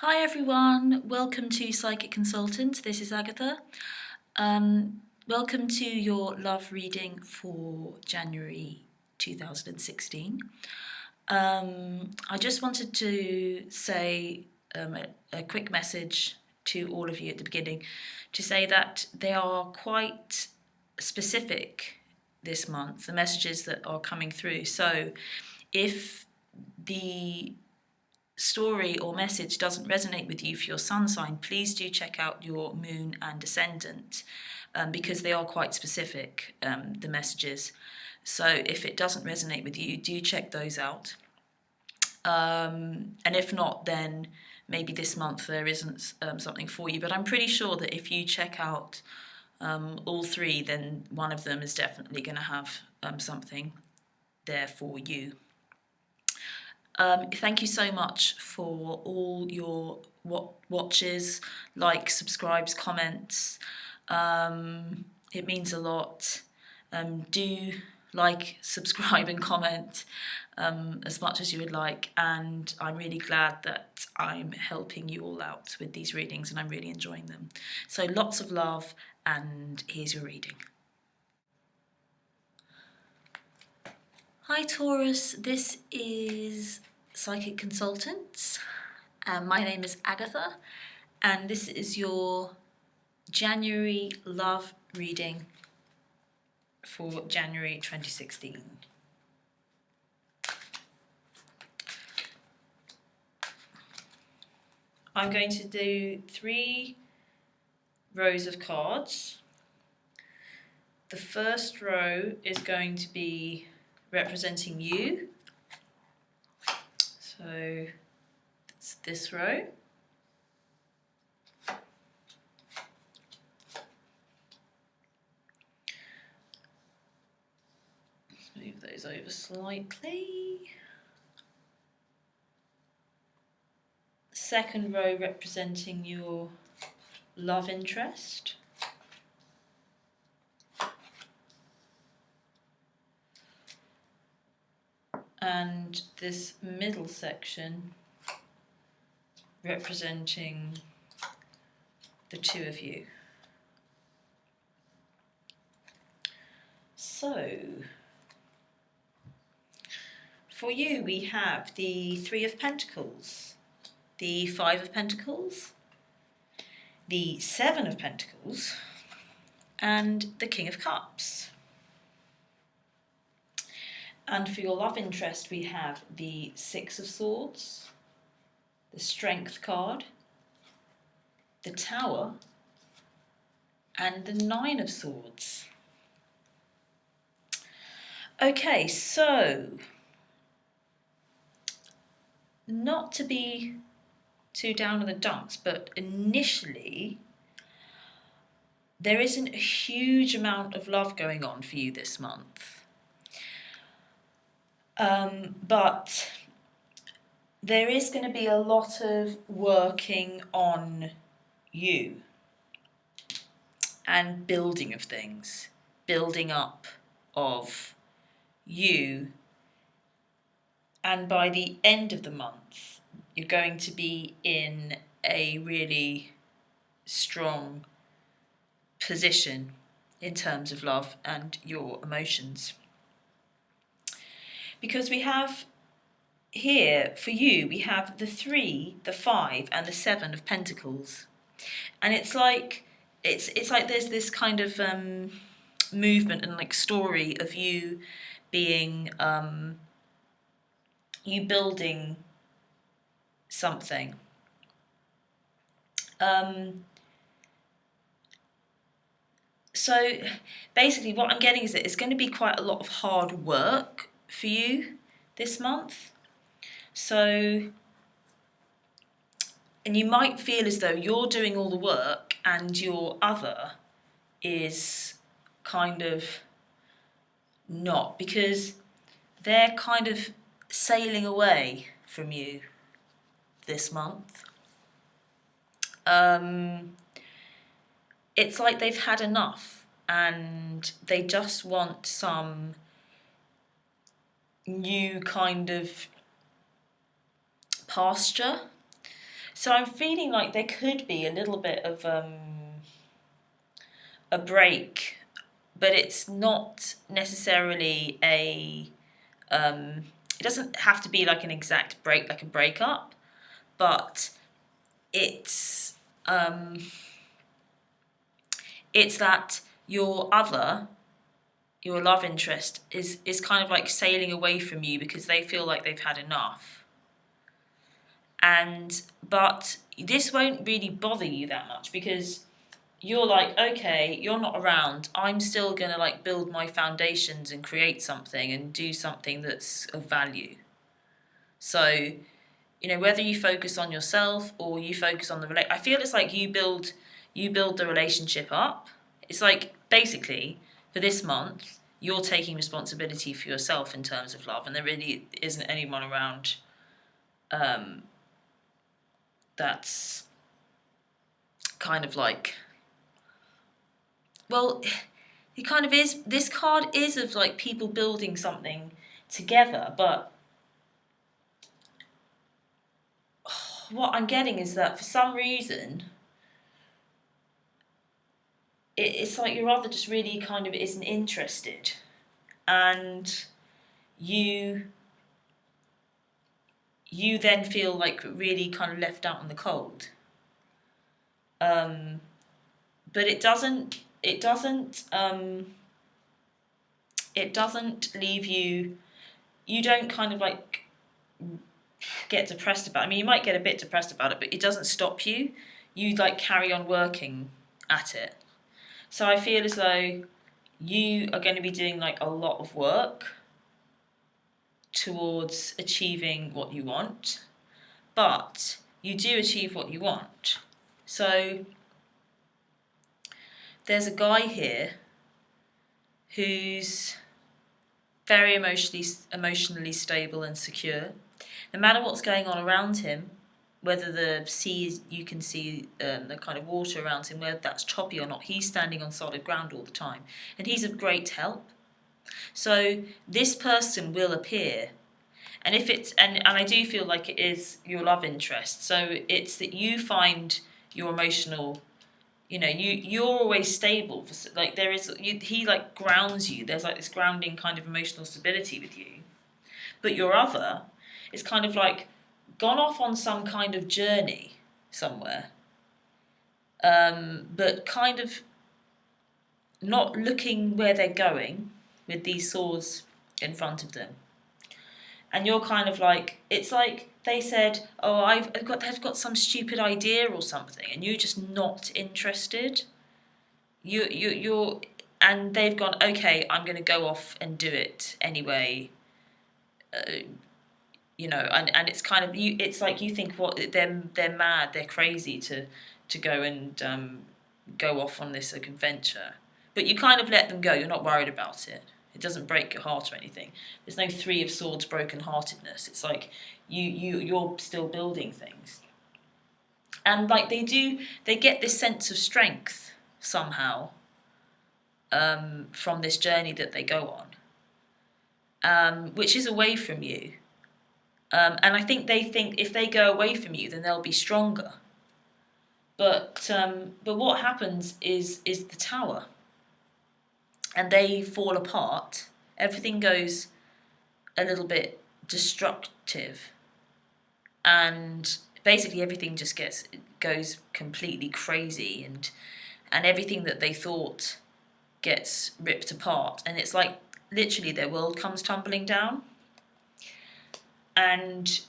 Hi everyone, welcome to Psychic Consultant. This is Agatha. Welcome to your love reading for January 2016. I just wanted to say a quick message to all of you at the beginning to say that they are quite specific this month, the messages that are coming through. So if the story or message doesn't resonate with you for your sun sign, please do check out your moon and ascendant because they are quite specific, the messages. So if it doesn't resonate with you, do check those out. And if not, then maybe this month there isn't something for you. But I'm pretty sure that if you check out all three, then one of them is definitely going to have something there for you. Thank you so much for all your watches, likes, subscribes, comments. It means a lot. Do like, subscribe and comment as much as you would like, and I'm really glad that I'm helping you all out with these readings and I'm really enjoying them. So lots of love, and here's your reading. Hi Taurus, this is Psychic Consultants. My name is Agatha, and this is your January love reading for January 2016. I'm going to do 3 rows of cards. The first row is going to be representing you. So it's this row. Let's move those over slightly. Second row representing your love interest. And this middle section representing the two of you. So, for you we have the 3 of Pentacles, the 5 of Pentacles, the 7 of Pentacles, and the King of Cups. And for your love interest we have the 6 of Swords, the Strength card, the Tower, and the 9 of Swords. Okay, so not to be too down in the dumps, but initially there isn't a huge amount of love going on for you this month. But there is going to be a lot of working on you and building of things, building up of you. And by the end of the month, you're going to be in a really strong position in terms of love and your emotions. Because we have here, for you, we have the 3, the 5, and the 7 of Pentacles. And it's like there's this kind of movement and like story of you being you building something. So basically what I'm getting is that it's going to be quite a lot of hard work for you this month. So, and you might feel as though you're doing all the work and your other is kind of not, because they're kind of sailing away from you this month. It's like they've had enough and they just want some new kind of pasture. So I'm feeling like there could be a little bit of a break, but it's not necessarily a. It doesn't have to be like an exact break, like a breakup, but it's it's that your love interest is kind of like sailing away from you because they feel like they've had enough. But this won't really bother you that much because you're like, okay, you're not around. I'm still gonna like build my foundations and create something and do something that's of value. So, whether you focus on yourself or you focus on I feel it's like you build the relationship up. It's like basically for this month you're taking responsibility for yourself in terms of love, and there really isn't anyone around um, that's kind of like, well, it kind of is. This card is of like people building something together, but what I'm getting is that for some reason it's like your other just really kind of isn't interested, and you you then feel like really kind of left out in the cold. But it doesn't leave you. You don't kind of like get depressed about it. I mean, you might get a bit depressed about it, but it doesn't stop you. You like carry on working at it. So I feel as though you are going to be doing like a lot of work towards achieving what you want, but you do achieve what you want. So there's a guy here who's very emotionally stable and secure. No matter what's going on around him, whether the sea you can see the kind of water around him, whether that's choppy or not, he's standing on solid ground all the time, and he's of great help. So this person will appear, and if it's and I do feel like it is your love interest. So it's that you find your emotional, you're always stable. Like there is, he like grounds you. There's like this grounding kind of emotional stability with you. But your other is kind of like gone off on some kind of journey somewhere, but kind of not looking where they're going with these swords in front of them. And you're kind of like, it's like they said, oh, they've got some stupid idea or something, and you're just not interested. You're, and they've gone, okay, I'm going to go off and do it anyway. And it's kind of you. It's like you think, what, they're mad, they're crazy to go and go off on this adventure, but you kind of let them go. You're not worried about it. It doesn't break your heart or anything. There's no Three of Swords broken-heartedness. It's like you're still building things, and like they get this sense of strength somehow from this journey that they go on, which is away from you. And I think they think if they go away from you, then they'll be stronger. But what happens is the Tower, and they fall apart. Everything goes a little bit destructive, and basically everything just goes completely crazy, and everything that they thought gets ripped apart, and it's like literally their world comes tumbling down, and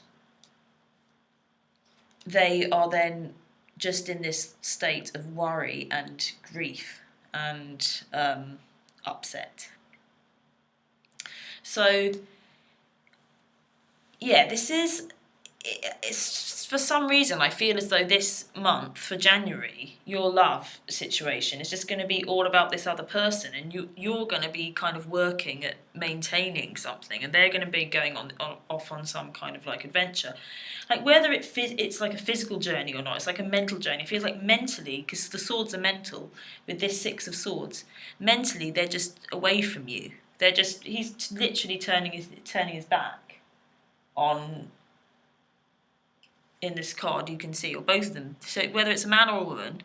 they are then just in this state of worry and grief and upset. So yeah, it's for some reason I feel as though this month for January, your love situation is just going to be all about this other person, and you're going to be kind of working at maintaining something, and they're going to be going off on some kind of like adventure. Like whether it's like a physical journey or not, it's like a mental journey. It feels like mentally, because the swords are mental with this Six of Swords. Mentally, they're just away from you. He's literally turning his back on in this card, you can see, or both of them. So whether it's a man or a woman,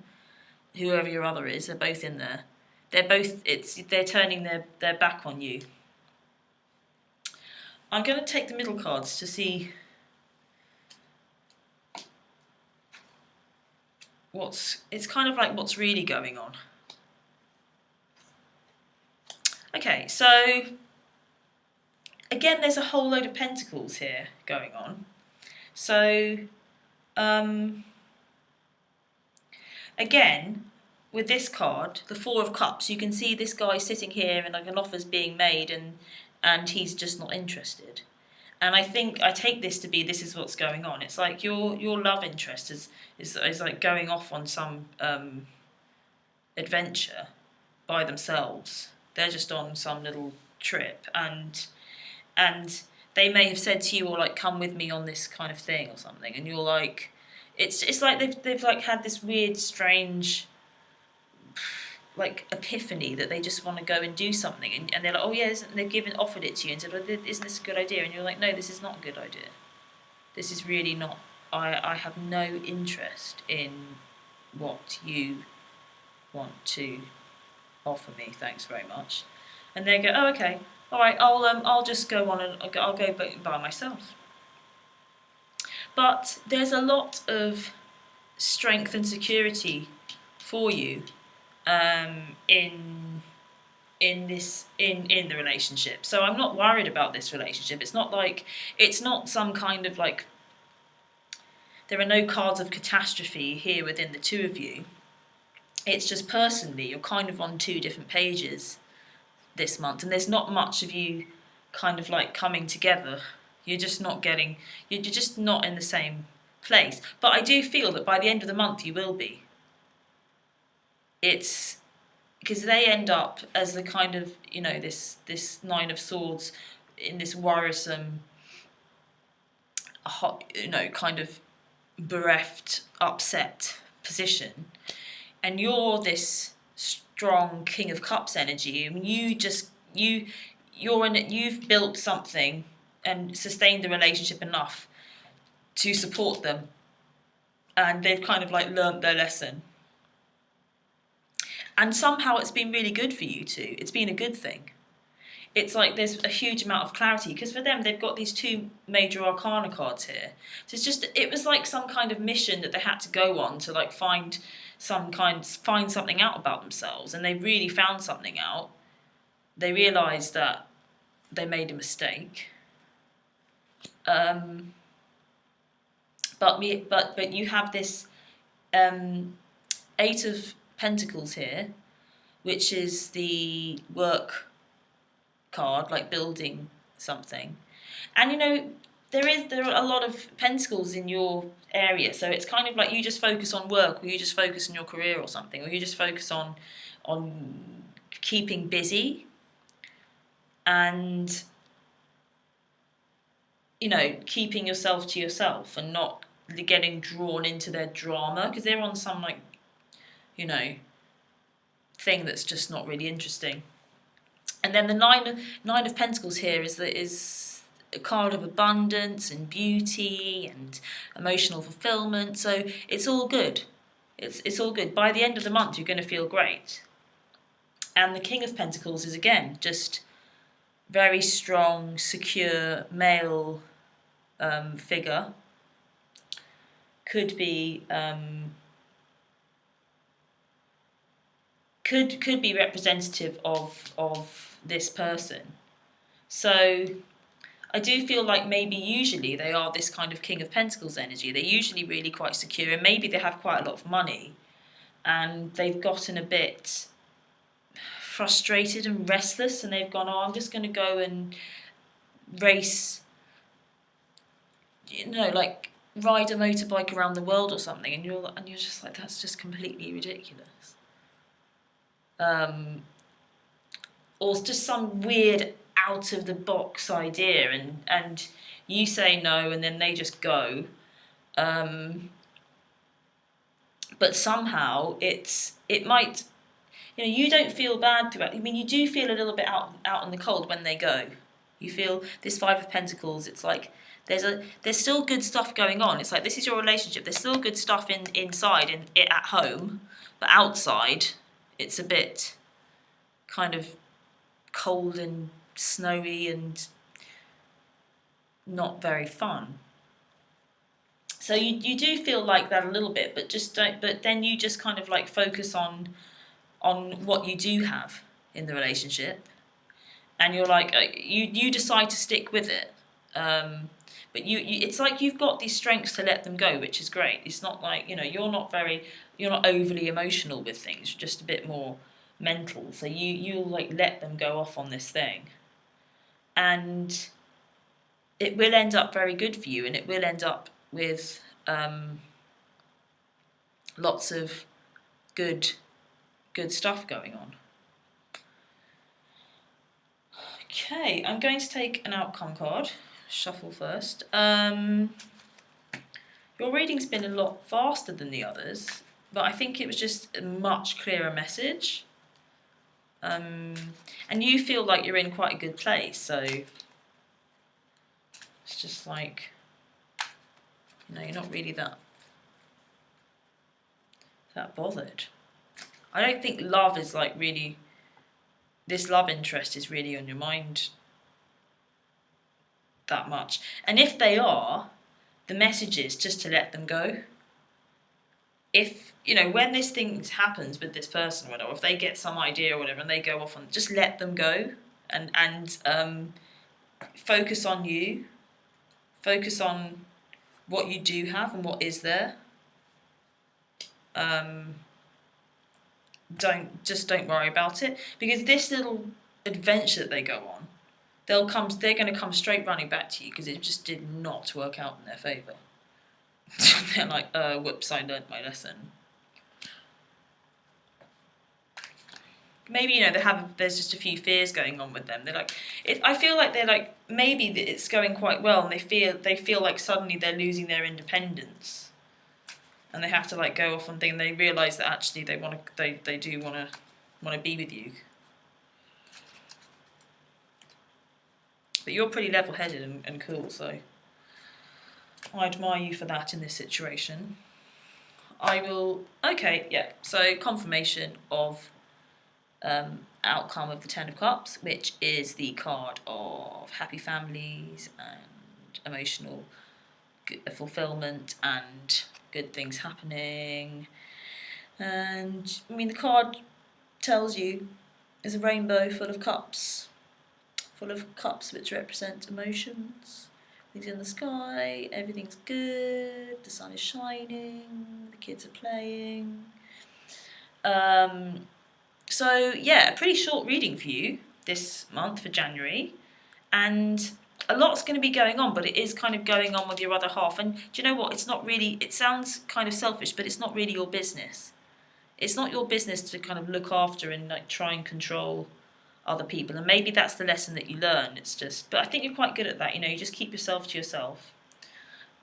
whoever your other is, they're both in there. They're turning their back on you. I'm going to take the middle cards to see it's kind of like what's really going on. Okay, so again, there's a whole load of pentacles here going on. So again, with this card, the Four of Cups, you can see this guy sitting here and like an offer's being made, and he's just not interested. And I take this to be, this is what's going on. It's like your love interest is like going off on some adventure by themselves. They're just on some little trip, and they may have said to you, or like, come with me on this kind of thing or something, and you're like, it's like they've like had this weird, strange like epiphany that they just want to go and do something, and they're like, oh yeah, they've offered it to you and said, well, isn't this a good idea? And you're like, no, this is not a good idea. This is really not. I have no interest in what you want to offer me. Thanks very much. And they go, oh okay, all right, I'll just go on and I'll go by myself. But there's a lot of strength and security for you in the relationship. So I'm not worried about this relationship. It's not some kind of like, there are no cards of catastrophe here within the two of you. It's just personally, you're kind of on two different pages this month, and there's not much of you kind of like coming together. You're just not in the same place. But I do feel that by the end of the month you will be. It's because they end up as the kind of, this Nine of Swords in this worrisome, kind of bereft, upset position, and you're this strong King of Cups energy. I mean, you've built something and sustained the relationship enough to support them, and they've kind of like learnt their lesson. And somehow it's been really good for you two. It's been a good thing. It's like there's a huge amount of clarity, because for them, they've got these two major arcana cards here. So it was like some kind of mission that they had to go on to like find something out about themselves. And they really found something out. They realised that they made a mistake. But you have this Eight of Pentacles here, which is the work card, like building something. And there are a lot of pentacles in your area, so it's kind of like you just focus on work, or you just focus on your career or something, or you just focus on keeping busy and keeping yourself to yourself and not getting drawn into their drama, because they're on some like thing that's just not really interesting. And then the nine of Pentacles here is a card of abundance and beauty and emotional fulfillment. So it's all good. It's all good. By the end of the month, you're going to feel great. And the King of Pentacles is again just very strong, secure male figure. Could be could be representative of this person. So I do feel like maybe usually they are this kind of King of Pentacles energy. They're usually really quite secure, and maybe they have quite a lot of money, and they've gotten a bit frustrated and restless, and they've gone, I'm just going to go and race, like ride a motorbike around the world or something, and you're just like, that's just completely ridiculous. Or just some weird out of the box idea, and you say no, and then they just go. But somehow it might, you don't feel bad throughout. I mean, you do feel a little bit out in the cold when they go. You feel this Five of Pentacles. It's like There's still good stuff going on. It's like, this is your relationship. There's still good stuff inside and it at home, but outside, it's a bit kind of cold and snowy and not very fun. So you do feel like that a little bit, but just don't. But then you just kind of like focus on what you do have in the relationship, and you're like you decide to stick with it. But you it's like you've got these strengths to let them go, which is great. It's not like, you're not overly emotional with things. You're just a bit more mental. So you'll like let them go off on this thing, and it will end up very good for you, and it will end up with lots of good stuff going on. Okay, I'm going to take an outcome card. Shuffle first. Your reading's been a lot faster than the others, but I think it was just a much clearer message. And you feel like you're in quite a good place, so it's just like, you're not really that bothered. I don't think love is like really, this love interest is really on your mind that much. And if they are, the message is just to let them go. If, when this thing happens with this person, or whatever, if they get some idea or whatever and they go off on, just let them go and focus on you. Focus on what you do have and what is there. Don't worry about it, because this little adventure that they go on, they're going to come straight running back to you because it just did not work out in their favour. They're like, whoops, I learned my lesson. Maybe, there's just a few fears going on with them. They're like, I feel like they're like, maybe it's going quite well, and they feel like suddenly they're losing their independence, and they have to like go off and think, and they realise that actually they do want to be with you. But you're pretty level-headed and cool, so I admire you for that in this situation. So confirmation of outcome of the Ten of Cups, which is the card of happy families and emotional fulfillment and good things happening. And the card tells you is a rainbow full of cups which represent emotions. Things in the sky, everything's good, the sun is shining, the kids are playing. So yeah, a pretty short reading for you this month for January, and a lot's going to be going on, but it is kind of going on with your other half. And do you know what? It's not really, it sounds kind of selfish, but it's not really your business. It's not your business to kind of look after and like try and control other people, and maybe that's the lesson that you learn. But I think you're quite good at that. You just keep yourself to yourself.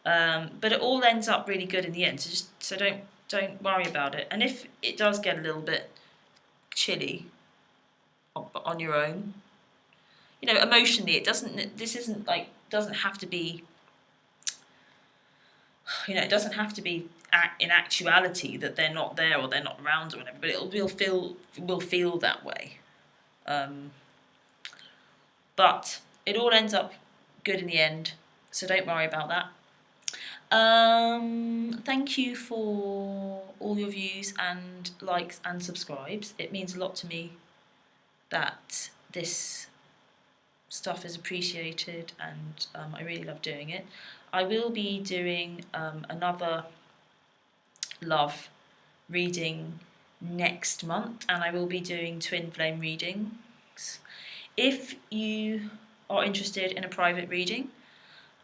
But it all ends up really good in the end. So don't worry about it. And if it does get a little bit chilly on your own, emotionally, it doesn't. This isn't like doesn't have to be. It doesn't have to be in actuality that they're not there or they're not around or whatever. But will feel that way. But it all ends up good in the end, so don't worry about that. Thank you for all your views and likes and subscribes. It means a lot to me that this stuff is appreciated, and I really love doing it. I will be doing another love reading next month, and I will be doing twin flame readings. If you are interested in a private reading,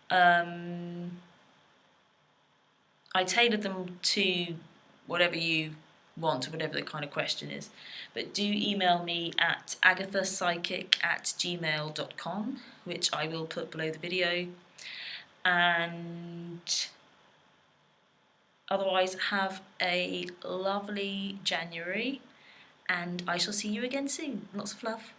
I tailored them to whatever you want, or whatever the kind of question is. But do email me at agathapsychic@gmail.com, which I will put below the video. And otherwise, have a lovely January, and I shall see you again soon. Lots of love.